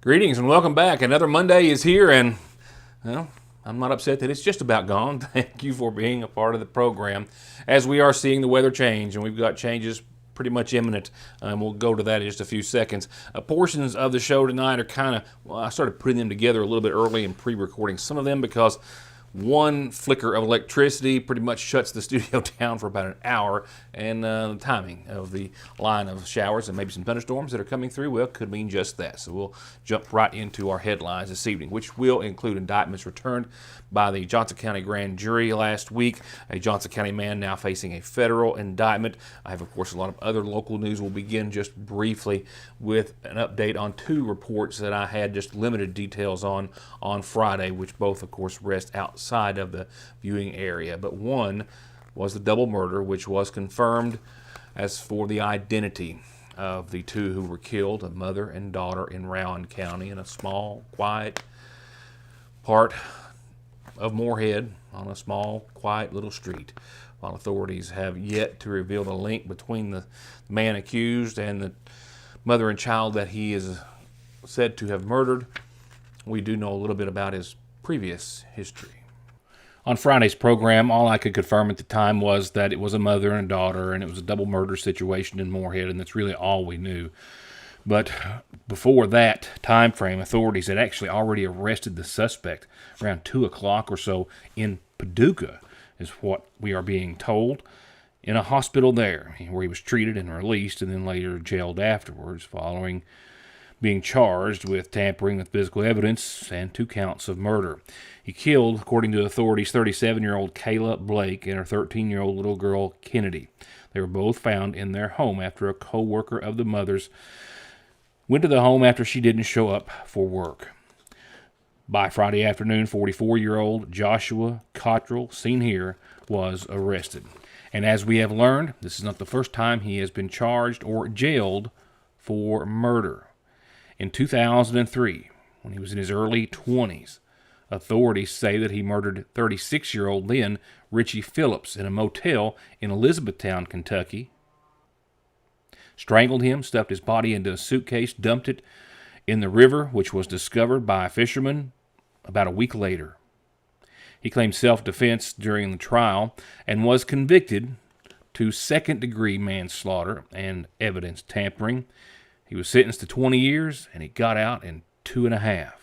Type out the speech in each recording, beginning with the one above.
Greetings and welcome back. Another Monday is here, and well, I'm not upset that it's just about gone. Thank you for being a part of the program as we are seeing the weather change, and we've got changes pretty much imminent. We'll go to that in just a few seconds. Portions of the show tonight are kind of, I started putting them together a little bit early and pre-recording some of them because one flicker of electricity pretty much shuts the studio down for about an hour, and the timing of the line of showers and maybe some thunderstorms that are coming through, well, could mean just that. So we'll jump right into our headlines this evening, which will include indictments returned by the Johnson County grand jury last week. A Johnson County man now facing a federal indictment. I have, of course, a lot of other local news. We'll begin just briefly with an update on two reports that I had just limited details on Friday, which both, of course, rest outside of the viewing area. But one was the double murder, which was confirmed. As for the identity of the two who were killed, a mother and daughter in Rowan County in a small, quiet part of Moorhead on a small, quiet little street. While authorities have yet to reveal the link between the man accused and the mother and child that he is said to have murdered, we do know a little bit about his previous history. On Friday's program, all I could confirm at the time was that it was a mother and daughter, and it was a double murder situation in Moorhead, and that's really all we knew. But before that time frame, authorities had actually already arrested the suspect around 2 o'clock or so in Paducah, is what we are being told, in a hospital there, where he was treated and released and then later jailed afterwards, following being charged with tampering with physical evidence and 2 counts of murder. He killed, according to authorities, 37-year-old Kayla Blake and her 13-year-old little girl Kennedy. They were both found in their home after a co-worker of the mother's went to the home after she didn't show up for work. By Friday afternoon, 44-year-old Joshua Cottrell, seen here, was arrested. And as we have learned, this is not the first time he has been charged or jailed for murder. In 2003, when he was in his early 20s, authorities say that he murdered 36-year-old then Richie Phillips in a motel in Elizabethtown, Kentucky, strangled him, stuffed his body into a suitcase, dumped it in the river, which was discovered by a fisherman about a week later. He claimed self-defense during the trial and was convicted to second-degree manslaughter and evidence tampering. He was sentenced to 20 years, and he got out in 2.5.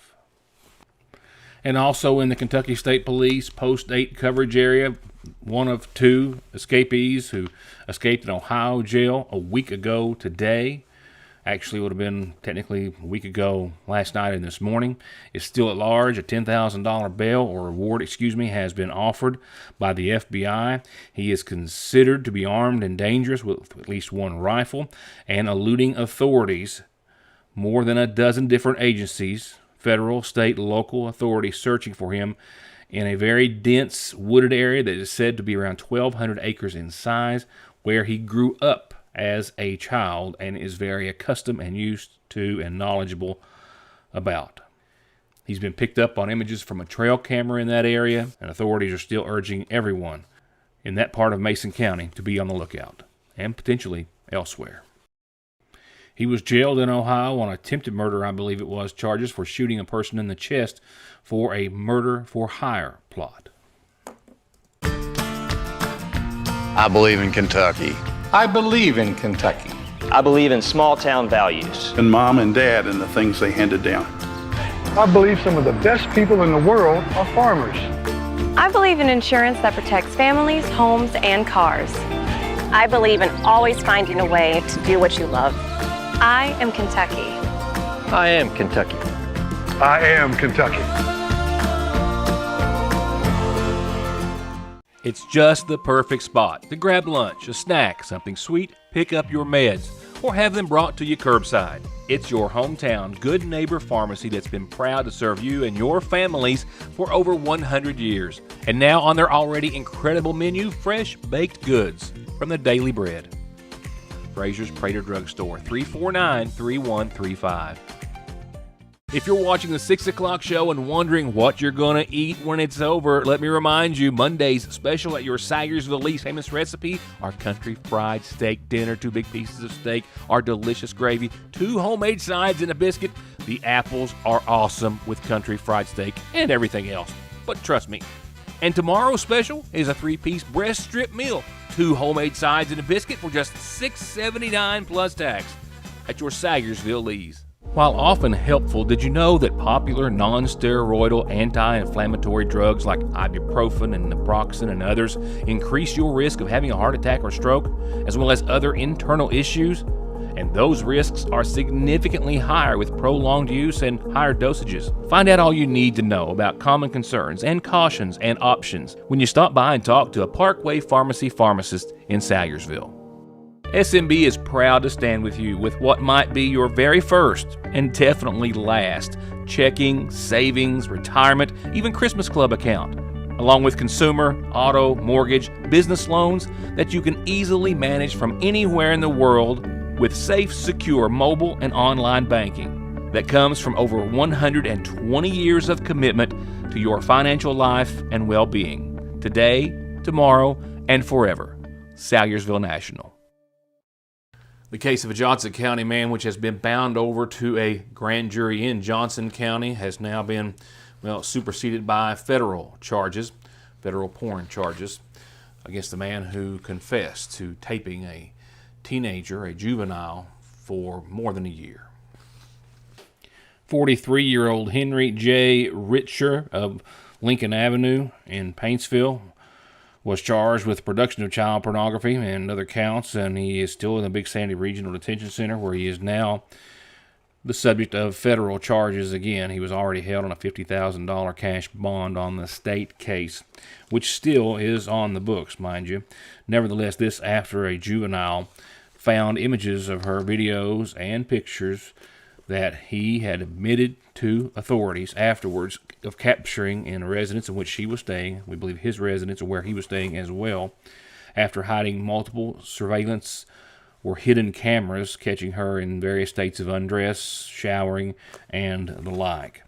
And also in the Kentucky State Police Post 8 coverage area, one of 2 escapees who escaped an Ohio jail a week ago today, actually would have been technically a week ago last night and this morning, is still at large. A $10,000 bail or reward, has been offered by the FBI. He is considered to be armed and dangerous with at least 1 rifle and eluding authorities. More than a dozen different agencies, federal, state, local authorities searching for him in a very dense wooded area that is said to be around 1,200 acres in size, where he grew up as a child and is very accustomed and used to and knowledgeable about. He's been picked up on images from a trail camera in that area, and authorities are still urging everyone in that part of Mason County to be on the lookout, and potentially elsewhere. He was jailed in Ohio on attempted murder, I believe it was, charges for shooting a person in the chest for a murder-for-hire plot. I believe in Kentucky. I believe in Kentucky. I believe in small-town values. And Mom and Dad and the things they handed down. I believe some of the best people in the world are farmers. I believe in insurance that protects families, homes, and cars. I believe in always finding a way to do what you love. I am Kentucky. I am Kentucky. I am Kentucky. It's just the perfect spot to grab lunch, a snack, something sweet, pick up your meds, or have them brought to you curbside. It's your hometown Good Neighbor Pharmacy that's been proud to serve you and your families for over 100 years. And now on their already incredible menu, fresh baked goods from the Daily Bread. Frazier's Prater Drugstore, 349-3135. If you're watching the 6 o'clock show and wondering what you're going to eat when it's over, let me remind you, Monday's special at your Sayersville Lee's famous recipe, our country fried steak dinner, 2 big pieces of steak, our delicious gravy, 2 homemade sides and a biscuit, The apples are awesome with country fried steak and everything else, but trust me. And tomorrow's special is a 3-piece breast strip meal, 2 homemade sides and a biscuit for just $6.79 plus tax at your Sagersville Lee's. While often helpful, did you know that popular non-steroidal anti-inflammatory drugs like ibuprofen and naproxen and others increase your risk of having a heart attack or stroke, as well as other internal issues? And those risks are significantly higher with prolonged use and higher dosages. Find out all you need to know about common concerns and cautions and options when you stop by and talk to a Parkway Pharmacy pharmacist in Sagersville. SMB is proud to stand with you with what might be your very first and definitely last checking, savings, retirement, even Christmas Club account, along with consumer, auto, mortgage, business loans that you can easily manage from anywhere in the world with safe, secure mobile and online banking that comes from over 120 years of commitment to your financial life and well-being, today, tomorrow, and forever. Sagersville National. The case of a Johnson County man which has been bound over to a grand jury in Johnson County has now been, superseded by federal charges, federal porn charges, against the man who confessed to taping a teenager, a juvenile, for more than a year. 43-year-old Henry J. Richer of Lincoln Avenue in Paintsville was charged with production of child pornography and other counts, and he is still in the Big Sandy Regional Detention Center, where he is now the subject of federal charges again. He was already held on a $50,000 cash bond on the state case, which still is on the books, mind you. Nevertheless, this after a juvenile found images of her videos and pictures that he had admitted to authorities afterwards of capturing in a residence in which she was staying, we believe his residence or where he was staying as well, after hiding multiple surveillance or hidden cameras catching her in various states of undress, showering, and the like.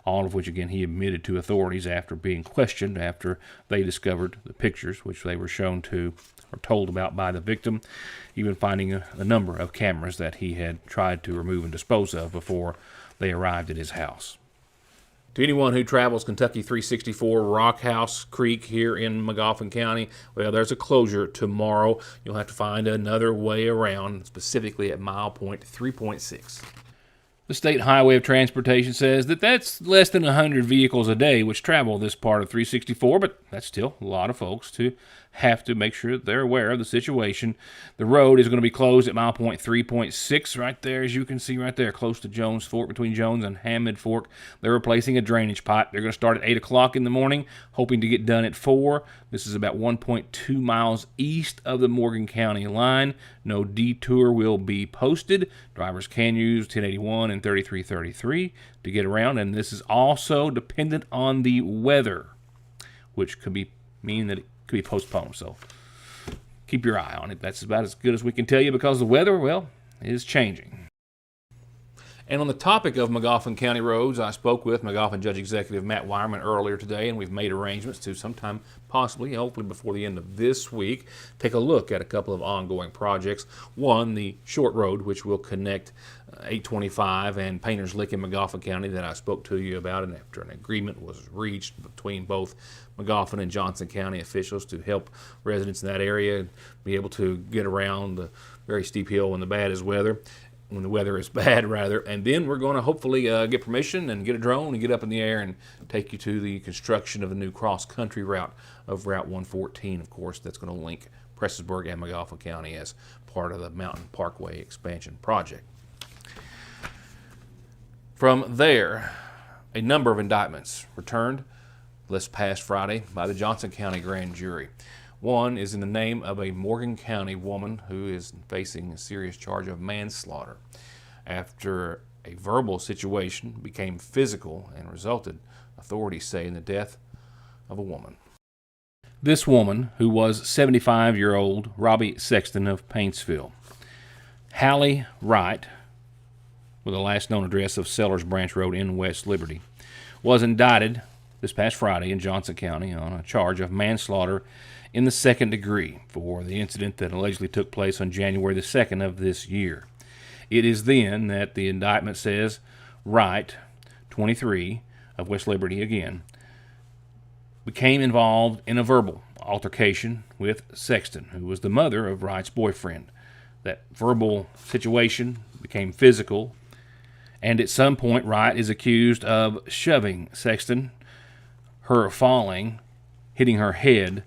All of which, again, he admitted to authorities after being questioned after they discovered the pictures, which they were shown to or told about by the victim, even finding a number of cameras that he had tried to remove and dispose of before they arrived at his house. To anyone who travels Kentucky 364 Rockhouse Creek here in Magoffin County, well, there's a closure tomorrow. You'll have to find another way around, specifically at mile point 3.6. The State Highway of Transportation says that that's less than 100 vehicles a day which travel this part of 364, but that's still a lot of folks to have to make sure that they're aware of the situation. The road is going to be closed at mile point 3.6 right there, as you can see right there, close to Jones Fork, between Jones and Hammond Fork. They're replacing a drainage pipe. They're going to start at 8 o'clock in the morning, hoping to get done at 4. This is about 1.2 miles east of the Morgan County line. No detour will be posted. Drivers can use 1081 and 3333 to get around, and this is also dependent on the weather, which could mean that it could be postponed. So keep your eye on it. That's about as good as we can tell you, because the weather, is changing. And on the topic of Magoffin County roads, I spoke with Magoffin Judge Executive Matt Wireman earlier today, and we've made arrangements to sometime, possibly, hopefully before the end of this week, take a look at a couple of ongoing projects. One, the short road, which will connect 825 and Painter's Lick in Magoffin County that I spoke to you about, and after an agreement was reached between both Magoffin and Johnson County officials to help residents in that area be able to get around the very steep hill when the weather is bad, rather. And then we're going to hopefully get permission and get a drone and get up in the air and take you to the construction of a new cross-country route of Route 114. Of course, that's going to link Prestonsburg and Magoffin County as part of the Mountain Parkway expansion project. From there, a number of indictments returned this past Friday by the Johnson County Grand Jury. One is in the name of a Morgan County woman who is facing a serious charge of manslaughter after a verbal situation became physical and resulted, authorities say, in the death of a woman. This woman, who was 75-year-old Robbie Sexton of Paintsville, Hallie Wright, with a last known address of Sellers Branch Road in West Liberty, was indicted this past Friday in Johnson County on a charge of manslaughter in the second degree for the incident that allegedly took place on January the 2nd of this year. It is then that the indictment says Wright, 23, of West Liberty again, became involved in a verbal altercation with Sexton, who was the mother of Wright's boyfriend. That verbal situation became physical, and at some point Wright is accused of shoving Sexton, her falling, hitting her head,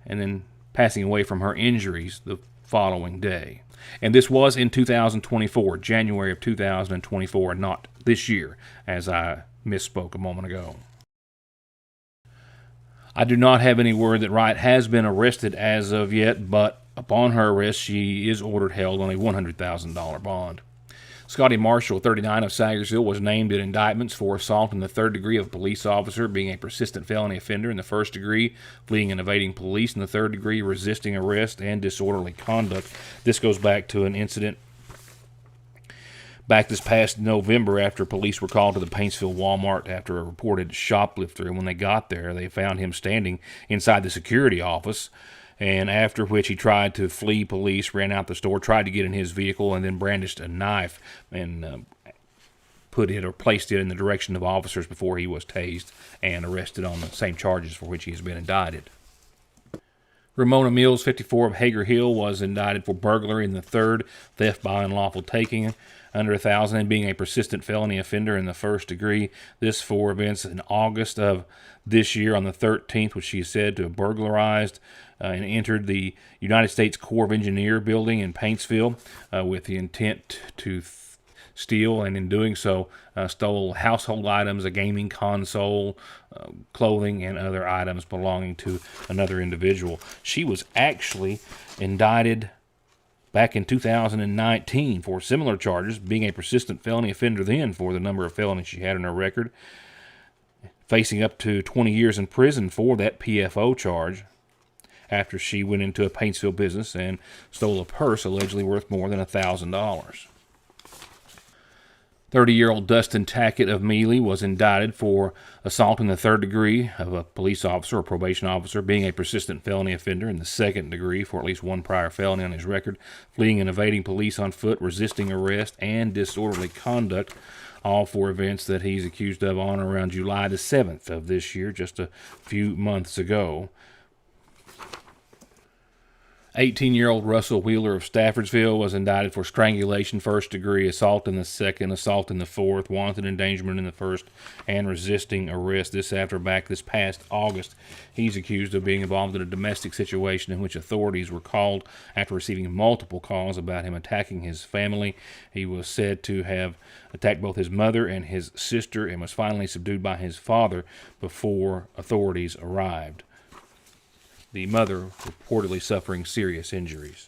and then passing away from her injuries the following day. And this was in 2024, January of 2024, not this year, as I misspoke a moment ago. I do not have any word that Wright has been arrested as of yet, but upon her arrest, she is ordered held on a $100,000 bond. Scotty Marshall, 39, of Sagersville, was named in indictments for assault in the third degree of a police officer, being a persistent felony offender in the first degree, fleeing and evading police in the third degree, resisting arrest, and disorderly conduct. This goes back to an incident back this past November after police were called to the Paintsville Walmart after a reported shoplifter. And when they got there, they found him standing inside the security office, and after which he tried to flee police, ran out the store, tried to get in his vehicle, and then brandished a knife and put it or placed it in the direction of officers before he was tased and arrested on the same charges for which he has been indicted. Ramona Mills, 54, of Hager Hill, was indicted for burglary in the third, theft by unlawful taking under $1,000, and being a persistent felony offender in the first degree. This for events in August of this year on the 13th, which she is said to have burglarized and entered the United States Corps of Engineer building in Paintsville with the intent to steal, and in doing so stole household items, a gaming console, clothing, and other items belonging to another individual. She was actually indicted back in 2019 for similar charges, being a persistent felony offender then for the number of felonies she had in her record, facing up to 20 years in prison for that PFO charge after she went into a Paintsville business and stole a purse allegedly worth more than $1,000. 30-year-old Dustin Tackett of Mealy was indicted for assault in the third degree of a police officer or probation officer, being a persistent felony offender in the second degree for at least one prior felony on his record, fleeing and evading police on foot, resisting arrest, and disorderly conduct, all for events that he's accused of on or around July the 7th of this year, just a few months ago. 18-year-old Russell Wheeler of Staffordsville was indicted for strangulation, first degree, assault in the second, assault in the fourth, wanton endangerment in the first, and resisting arrest. This past August. He's accused of being involved in a domestic situation in which authorities were called after receiving multiple calls about him attacking his family. He was said to have attacked both his mother and his sister and was finally subdued by his father before authorities arrived. The mother reportedly suffering serious injuries.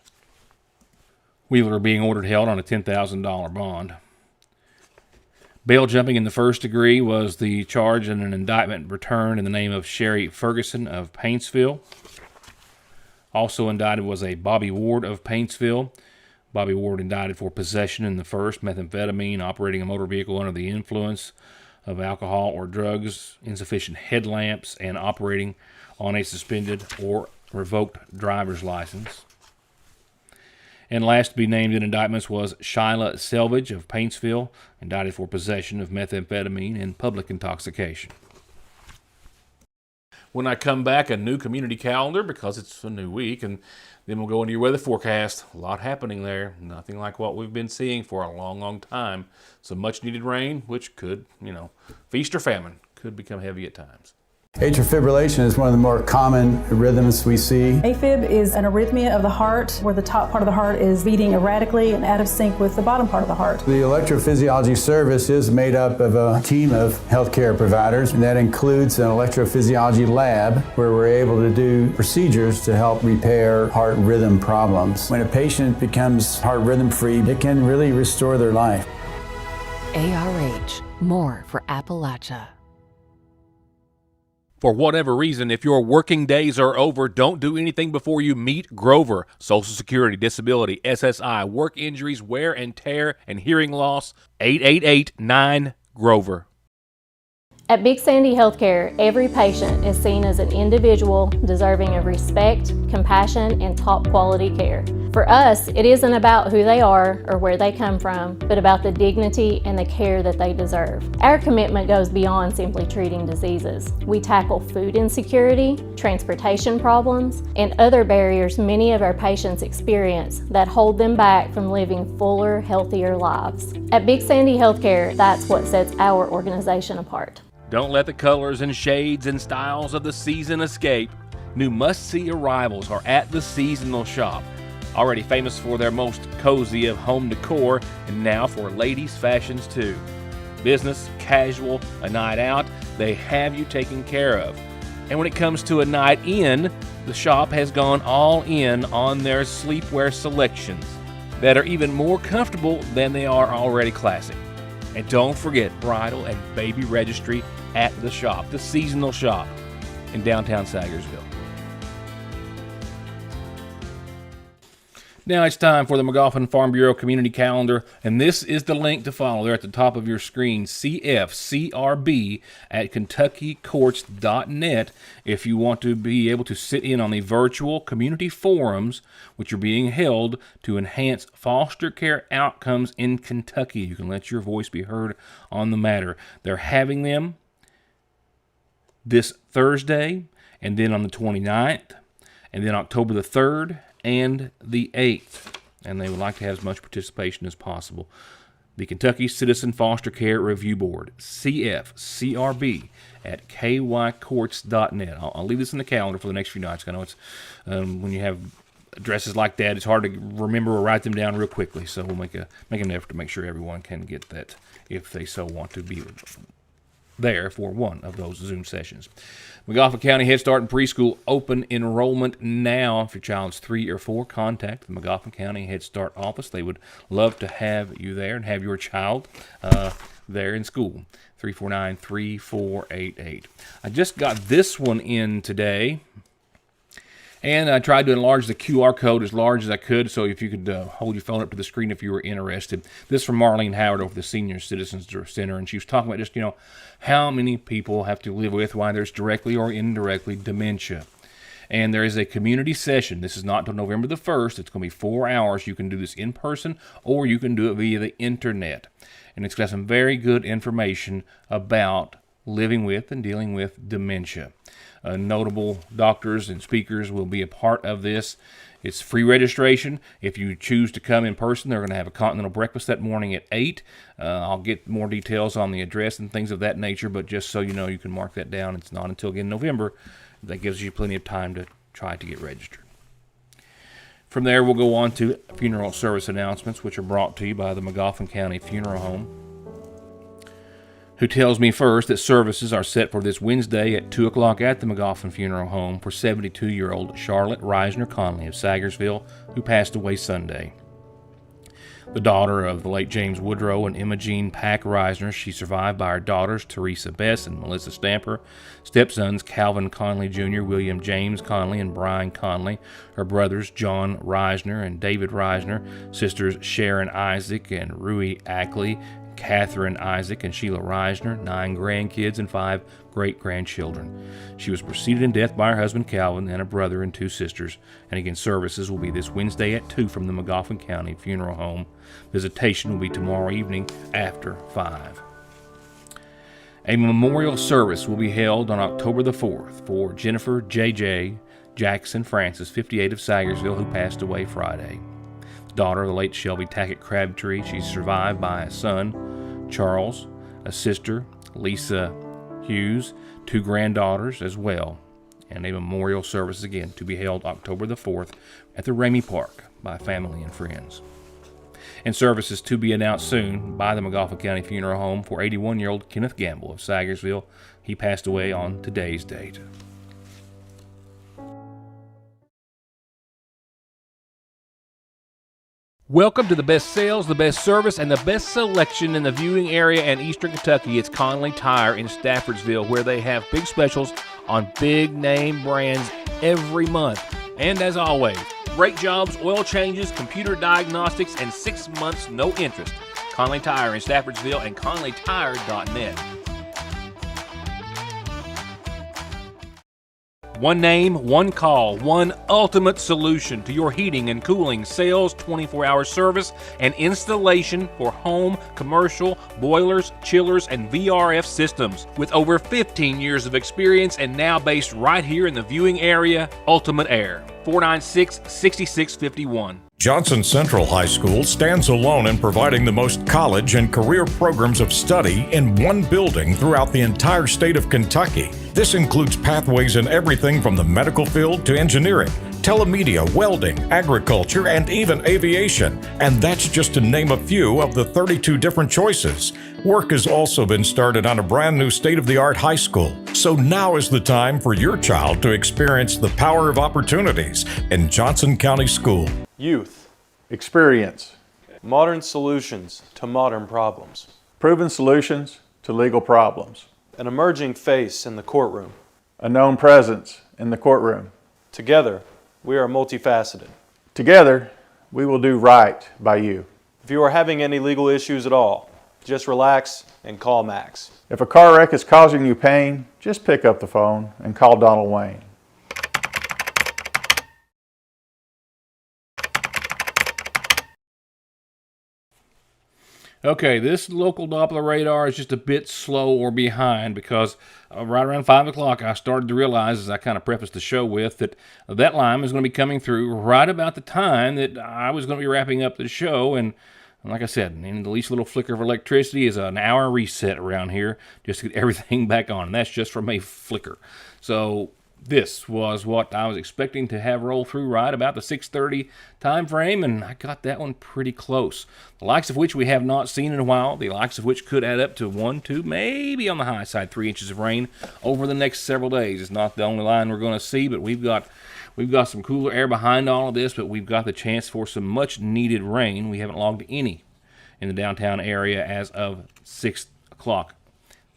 Wheeler being ordered held on a $10,000 bond. Bail jumping in the first degree was the charge, and an indictment returned in the name of Sherry Ferguson of Paintsville. Also indicted was a Bobby Ward of Paintsville. Bobby Ward indicted for possession in the first, methamphetamine, operating a motor vehicle under the influence of alcohol or drugs, insufficient headlamps, and operating on a suspended or revoked driver's license. And last to be named in indictments was Shyla Selvage of Paintsville, indicted for possession of methamphetamine and public intoxication. When I come back, a new community calendar because it's a new week, and then we'll go into your weather forecast. A lot happening there. Nothing like what we've been seeing for a long, long time. Some much needed rain, which could, feast or famine, could become heavy at times. Atrial fibrillation is one of the more common rhythms we see. AFib is an arrhythmia of the heart where the top part of the heart is beating erratically and out of sync with the bottom part of the heart. The electrophysiology service is made up of a team of healthcare providers, and that includes an electrophysiology lab where we're able to do procedures to help repair heart rhythm problems. When a patient becomes heart rhythm free, it can really restore their life. ARH, more for Appalachia. For whatever reason, if your working days are over, don't do anything before you meet Grover. Social Security, disability, SSI, work injuries, wear and tear, and hearing loss. 888-9-GROVER. At Big Sandy Healthcare, every patient is seen as an individual deserving of respect, compassion, and top quality care. For us, it isn't about who they are or where they come from, but about the dignity and the care that they deserve. Our commitment goes beyond simply treating diseases. We tackle food insecurity, transportation problems, and other barriers many of our patients experience that hold them back from living fuller, healthier lives. At Big Sandy Healthcare, that's what sets our organization apart. Don't let the colors and shades and styles of the season escape. New must-see arrivals are at the seasonal shop. Already famous for their most cozy of home decor, and now for ladies' fashions too. Business, casual, a night out, they have you taken care of. And when it comes to a night in, the shop has gone all in on their sleepwear selections that are even more comfortable than they are already classic. And don't forget bridal and baby registry at the shop, the seasonal shop in downtown Sagersville. Now it's time for the McGoffin Farm Bureau Community Calendar, and this is the link to follow. They're at the top of your screen, CFCRB at KentuckyCourts.net, if you want to be able to sit in on the virtual community forums which are being held to enhance foster care outcomes in Kentucky. You can let your voice be heard on the matter. They're having them this Thursday, and then on the 29th, and then October the 3rd, and the 8th, and they would like to have as much participation as possible. The Kentucky Citizen Foster Care Review Board, CFCRB at kycourts.net. I'll leave this in the calendar for the next few nights. I know it's when you have addresses like that, it's hard to remember or write them down real quickly, so we'll make an effort to make sure everyone can get that if they so want to be there for one of those Zoom sessions. McGoffin County Head Start and Preschool open enrollment now. If your child's 3 or 4, contact the McGoffin County Head Start office. They would love to have you there and have your child there in school. 349-3488. I just got this one in today, and I tried to enlarge the QR code as large as I could, so if you could hold your phone up to the screen if you were interested. This from Marlene Howard over the Senior Citizens Center, and she was talking about just, how many people have to live with, why there's directly or indirectly dementia. And there is a community session. This is not until November the 1st. It's going to be 4 hours. You can do this in person, or you can do it via the internet. And it's got some very good information about living with and dealing with dementia. Notable doctors and speakers will be a part of this. It's free registration. If you choose to come in person, they're going to have a continental breakfast that morning at 8. I'll get more details on the address and things of that nature, but just so you know, you can mark that down. It's not until, again, November. That gives you plenty of time to try to get registered. From there, we'll go on to funeral service announcements, which are brought to you by the McGoffin County Funeral Home, who tells me first that services are set for this Wednesday at 2 o'clock at the McGoffin Funeral Home for 72-year-old Charlotte Reisner Conley of Sagersville, who passed away Sunday. The daughter of the late James Woodrow and Emma Jean Pack Reisner, she's survived by her daughters Teresa Bess and Melissa Stamper, stepsons Calvin Conley Jr., William James Conley, and Brian Conley, her brothers John Reisner and David Reisner, sisters Sharon Isaac and Rui Ackley, Catherine Isaac and Sheila Reisner, 9 grandkids and 5 great-grandchildren. She was preceded in death by her husband Calvin and a brother and 2 sisters. And again, services will be this Wednesday at 2 from the McGoffin County Funeral Home. Visitation will be tomorrow evening after 5. A memorial service will be held on October the 4th for Jennifer J.J. Jackson Francis, 58 of Sagersville, who passed away Friday. Daughter of the late Shelby Tackett Crabtree. She's survived by a son, Charles, a sister, Lisa Hughes, 2 granddaughters as well, and a memorial service again to be held October the 4th at the Ramey Park by family and friends. And services to be announced soon by the McGoffin County Funeral Home for 81-year-old Kenneth Gamble of Sagersville. He passed away on today's date. Welcome to the best sales, the best service, and the best selection in the viewing area and Eastern Kentucky. It's Conley Tire in Staffordsville, where they have big specials on big name brands every month. And as always, brake jobs, oil changes, computer diagnostics, and 6 months no interest. Conley Tire in Staffordsville and conleytire.net. One name, one call, one ultimate solution to your heating and cooling, sales, 24-hour service, and installation for home, commercial, boilers, chillers, and VRF systems. With over 15 years of experience and now based right here in the viewing area, Ultimate Air, 496-6651. Johnson Central High School stands alone in providing the most college and career programs of study in one building throughout the entire state of Kentucky. This includes pathways in everything from the medical field to engineering, telemedia, welding, agriculture, and even aviation. And that's just to name a few of the 32 different choices. Work has also been started on a brand new state-of-the-art high school. So now is the time for your child to experience the power of opportunities in Johnson County School. Youth. Experience. Modern solutions to modern problems. Proven solutions to legal problems. An emerging face in the courtroom. A known presence in the courtroom. Together, we are multifaceted. Together, we will do right by you. If you are having any legal issues at all, just relax and call Max. If a car wreck is causing you pain, just pick up the phone and call Donald Wayne. Okay, this local Doppler radar is just a bit slow or behind because right around 5 o'clock I started to realize, as I kind of prefaced the show with, that that line was going to be coming through right about the time that I was going to be wrapping up the show. And like I said, the least little flicker of electricity is an hour reset around here just to get everything back on. And that's just from a flicker. So this was what I was expecting to have roll through right about the 6:30 time frame, and I got that one pretty close. The likes of which we have not seen in a while, the likes of which could add up to 1, 2, maybe on the high side 3 inches of rain over the next several days. It's not the only line we're going to see, but we've got some cooler air behind all of this, but we've got the chance for some much needed rain. We haven't logged any in the downtown area as of 6 o'clock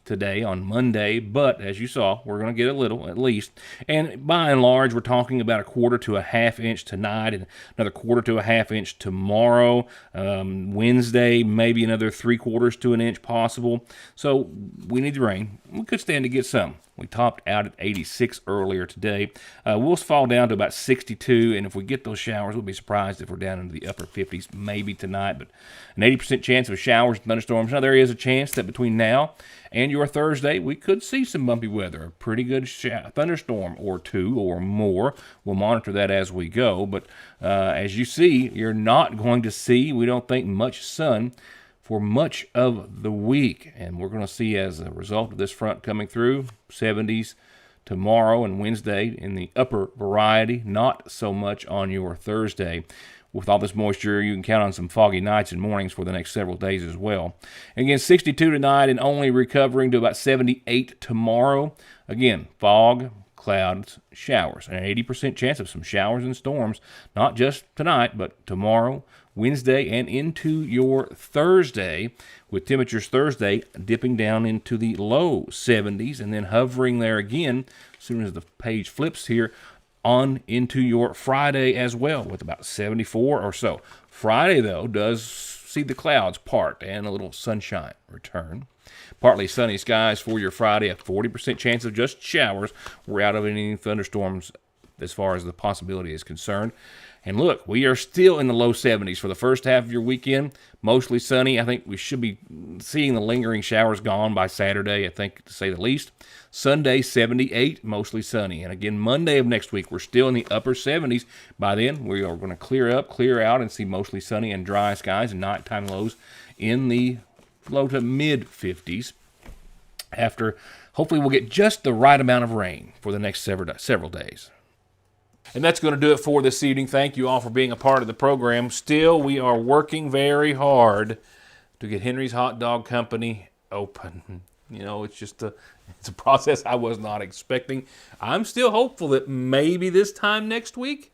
today on Monday, but as you saw, we're going to get a little at least. And by and large, we're talking about 1/4 to 1/2 inch tonight and another 1/4 to 1/2 inch tomorrow. Wednesday, maybe another 3/4 to an inch possible. So we need the rain. We could stand to get some. We topped out at 86 earlier today. We'll fall down to about 62, and if we get those showers, we'll be surprised if we're down into the upper 50s maybe tonight, but an 80% chance of showers and thunderstorms. Now, there is a chance that between now and your Thursday, we could see some bumpy weather, a pretty good thunderstorm or two or more. We'll monitor that as we go, but as you see, you're not going to see, we don't think, much sun for much of the week. And we're going to see, as a result of this front coming through, 70s tomorrow and Wednesday in the upper variety, not so much on your Thursday. With all this moisture, you can count on some foggy nights and mornings for the next several days as well. Again, 62 tonight and only recovering to about 78 tomorrow. Again, fog, clouds, showers. An 80% chance of some showers and storms, not just tonight, but tomorrow, Wednesday, and into your Thursday, with temperatures Thursday dipping down into the low 70s and then hovering there again as soon as the page flips here on into your Friday as well with about 74 or so. Friday, though, does see the clouds part and a little sunshine return. Partly sunny skies for your Friday, a 40% chance of just showers. We're out of any thunderstorms as far as the possibility is concerned. And look, we are still in the low 70s for the first half of your weekend. Mostly sunny. I think we should be seeing the lingering showers gone by Saturday, I think, to say the least. Sunday, 78, mostly sunny. And again, Monday of next week, we're still in the upper 70s. By then, we are going to clear out, and see mostly sunny and dry skies and nighttime lows in the low to mid 50s. After, hopefully, we'll get just the right amount of rain for the next several days. And that's going to do it for this evening. Thank you all for being a part of the program. Still, we are working very hard to get Henry's Hot Dog Company open. You know, it's a process I was not expecting. I'm still hopeful that maybe this time next week,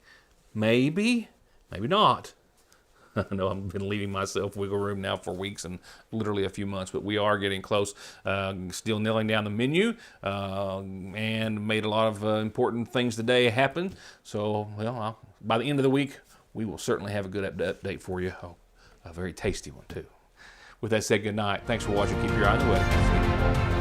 maybe not. I know I've been leaving myself wiggle room now for weeks and literally a few months, but we are getting close. Still nailing down the menu and made a lot of important things today happen. So, well, by the end of the week, we will certainly have a good update for you. Oh, a very tasty one, too. With that said, good night. Thanks for watching. Keep your eye on the weather.